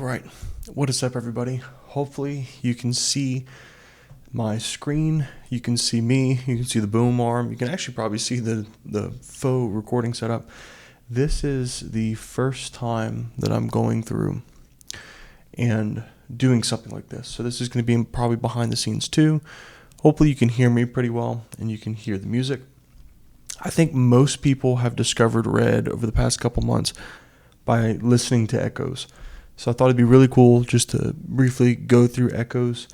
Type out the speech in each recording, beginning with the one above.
right, what is up, everybody? Hopefully you can see my screen, you can see me, you can see the boom arm, you can actually probably see the faux recording setup. This is the first time that I'm going through and doing something like this. So this is going to be probably behind the scenes too. Hopefully you can hear me pretty well and you can hear the music. I think most people have discovered Red over the past couple months by listening to Echoes. So I thought it'd be really cool just to briefly go through Echoes.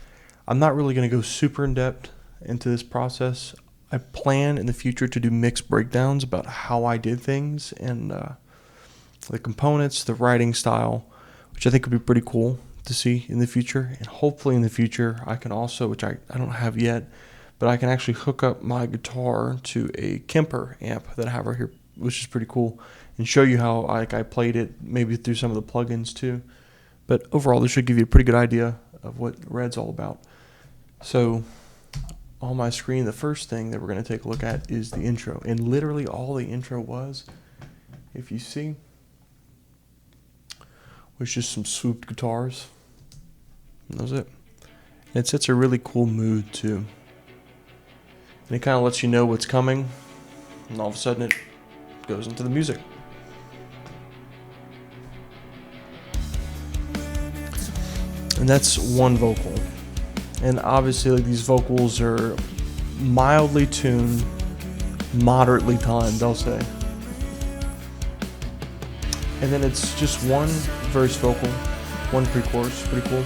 I'm not really going to go super in depth into this process. I plan in the future to do mixed breakdowns about how I did things and the components, the writing style, which I think would be pretty cool to see in the future. And hopefully in the future I can also, which I don't have yet, but I can actually hook up my guitar to a Kemper amp that I have right here, which is pretty cool, and show you how I played it, maybe through some of the plugins too. But overall, this should give you a pretty good idea of what Red's all about. So on my screen, the first thing that we're going to take a look at is the intro. And literally all the intro was, if you see, was just some swooped guitars. And that was it. And it sets a really cool mood too. And it kind of lets you know what's coming. And all of a sudden it goes into the music. And that's one vocal. And obviously, like, these vocals are mildly tuned, moderately timed, I'll say. And then it's just one verse vocal, one pre-chorus, pretty cool.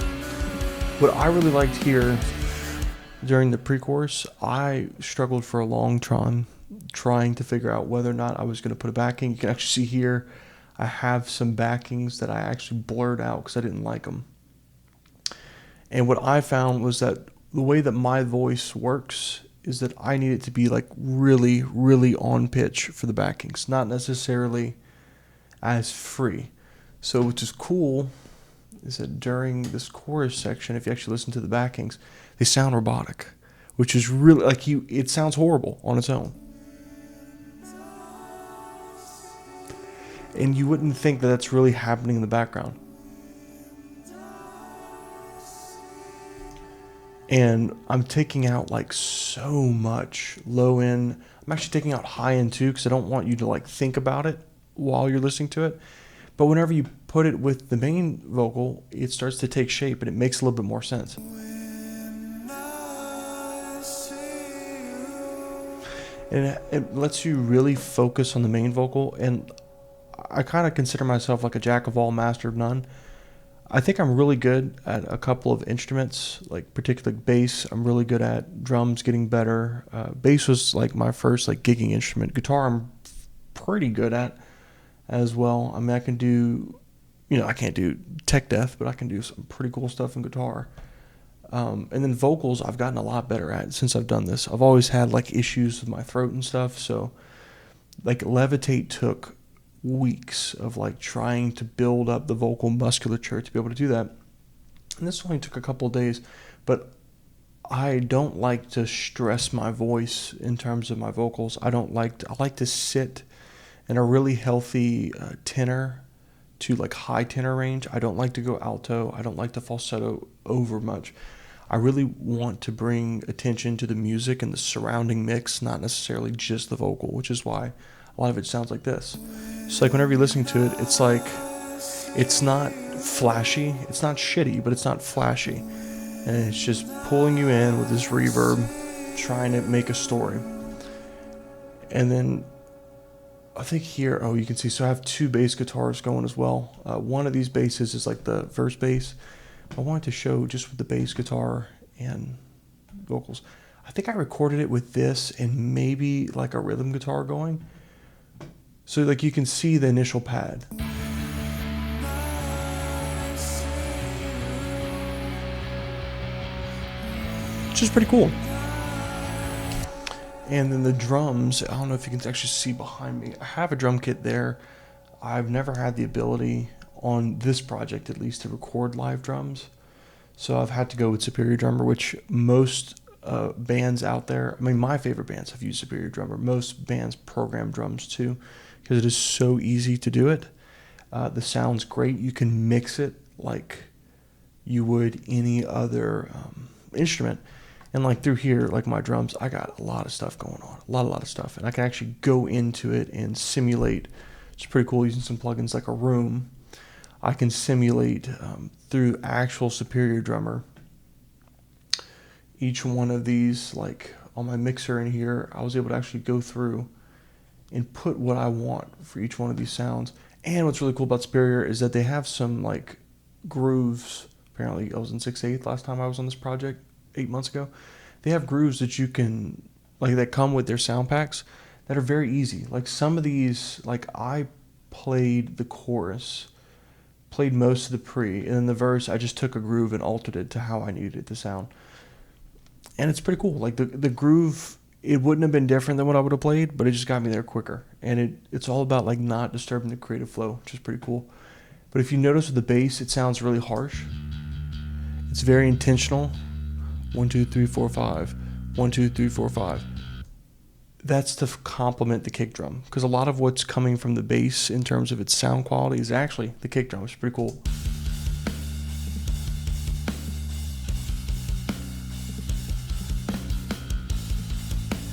What I really liked here during the pre-chorus, I struggled for a long time trying to figure out whether or not I was going to put a backing. You can actually see here, I have some backings that I actually blurred out because I didn't like them. And what I found was that the way that my voice works is that I need it to be like really, really on pitch for the backings, not necessarily as free. So which is cool is that during this chorus section, if you actually listen to the backings, they sound robotic, which is really like it sounds horrible on its own. And you wouldn't think that that's really happening in the background. And I'm taking out like so much low end. I'm actually taking out high end too because I don't want you to like think about it while you're listening to it. But whenever you put it with the main vocal, it starts to take shape and it makes a little bit more sense. And it lets you really focus on the main vocal. And I kind of consider myself like a jack of all, master of none. I think I'm really good at a couple of instruments, like particularly bass. I'm really good at drums, getting better. Bass was like my first like gigging instrument. Guitar I'm pretty good at as well. I mean, I can do, I can't do tech death, but I can do some pretty cool stuff in guitar. And then vocals I've gotten a lot better at since I've done this. I've always had like issues with my throat and stuff. So like Levitate took weeks of like trying to build up the vocal musculature to be able to do that, and this only took a couple of days. But I don't like to stress my voice in terms of my vocals. I like to sit in a really healthy tenor to like high tenor range. I don't like to go alto. I don't like to falsetto over much. I really want to bring attention to the music and the surrounding mix, not necessarily just the vocal, which is why a lot of it sounds like this. So like whenever you're listening to it, it's like, it's not flashy, it's not shitty, but it's not flashy. And it's just pulling you in with this reverb, trying to make a story. And then I think here, you can see, so I have two bass guitars going as well. One of these basses is like the verse bass. I wanted to show just with the bass guitar and vocals. I think I recorded it with this and maybe like a rhythm guitar going. So like you can see the initial pad. Which is pretty cool. And then the drums, I don't know if you can actually see behind me. I have a drum kit there. I've never had the ability on this project at least to record live drums. So I've had to go with Superior Drummer, which most bands out there, I mean my favorite bands have used Superior Drummer. Most bands program drums too, because it is so easy to do it. The sound's great. You can mix it like you would any other instrument. And like through here, like my drums, I got a lot of stuff going on, a lot of stuff. And I can actually go into it and simulate. It's pretty cool using some plugins like a Room. I can simulate through actual Superior Drummer. Each one of these, like on my mixer in here, I was able to actually go through and put what I want for each one of these sounds. And what's really cool about Superior is that they have some like grooves. Apparently I was in 6/8 last time I was on this project 8 months ago. They have grooves that you can, like, that come with their sound packs that are very easy. Like some of these, like I played the chorus, played most of the pre, and then the verse I just took a groove and altered it to how I needed it to sound. And it's pretty cool. Like the groove, it wouldn't have been different than what I would have played, but it just got me there quicker. And it's all about like not disturbing the creative flow, which is pretty cool. But if you notice with the bass, it sounds really harsh. It's very intentional. 1, 2, 3, 4, 5. 1, 2, 3, 4, 5. That's to complement the kick drum, because a lot of what's coming from the bass in terms of its sound quality is actually the kick drum. It's pretty cool.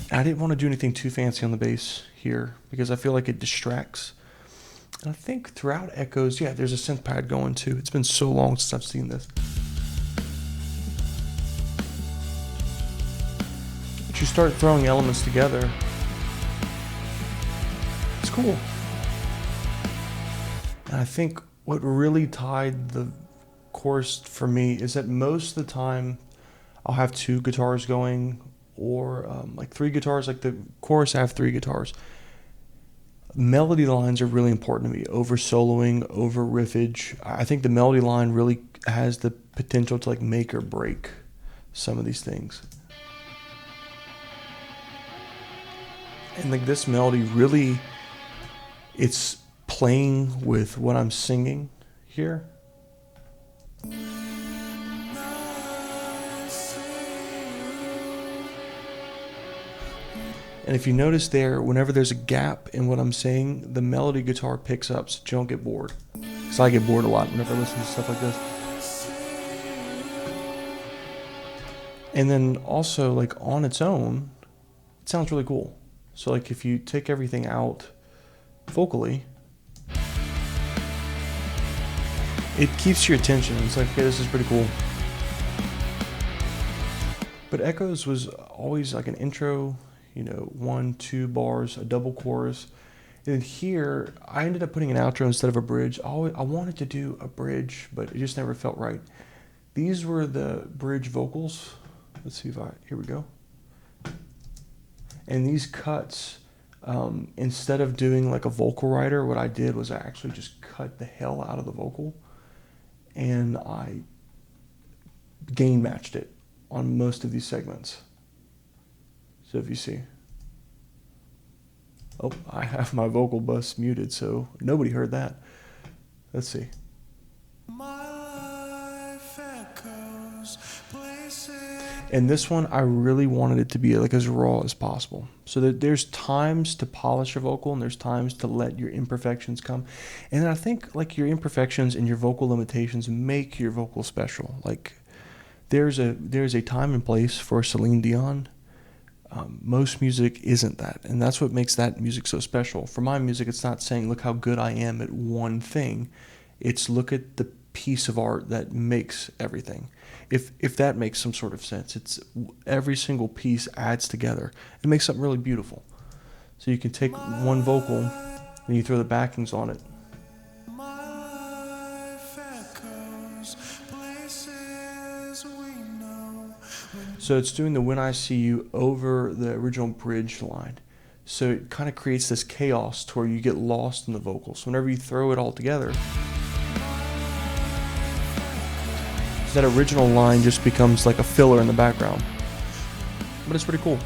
I didn't want to do anything too fancy on the bass here because I feel like it distracts. And I think throughout Echoes, yeah, there's a synth pad going too. It's been so long since I've seen this. But you start throwing elements together, it's cool. And I think what really tied the chorus for me is that most of the time I'll have 2 guitars going, or like 3 guitars. Like the chorus, I have 3 guitars. Melody lines are really important to me, over soloing, over riffage. I think the melody line really has the potential to like make or break some of these things. And like this melody really, it's playing with what I'm singing here. And if you notice there, whenever there's a gap in what I'm saying, the melody guitar picks up so you don't get bored. Because I get bored a lot whenever I listen to stuff like this. And then also, like on its own, it sounds really cool. So like if you take everything out vocally, it keeps your attention. It's like, okay, this is pretty cool. But Echoes was always like an intro, 1, 2 bars, a double chorus. And then here, I ended up putting an outro instead of a bridge. I wanted to do a bridge, but it just never felt right. These were the bridge vocals. Let's see here we go. And these cuts, instead of doing like a vocal writer, what I did was I actually just cut the hell out of the vocal, and I gain matched it on most of these segments. So if you see, I have my vocal bus muted, so nobody heard that. Let's see. And this one, I really wanted it to be like as raw as possible. So that there's times to polish your vocal and there's times to let your imperfections come. And I think like your imperfections and your vocal limitations make your vocal special. Like there's a time and place for Celine Dion. Most music isn't that, and that's what makes that music so special. For my music, it's not saying look how good I am at one thing. It's look at the piece of art that makes everything. If that makes some sort of sense, it's every single piece adds together and makes something really beautiful. So you can take one vocal and you throw the backings on it. So it's doing the When I See You over the original bridge line. So it kind of creates this chaos to where you get lost in the vocals. So whenever you throw it all together, that original line just becomes like a filler in the background. But it's pretty cool.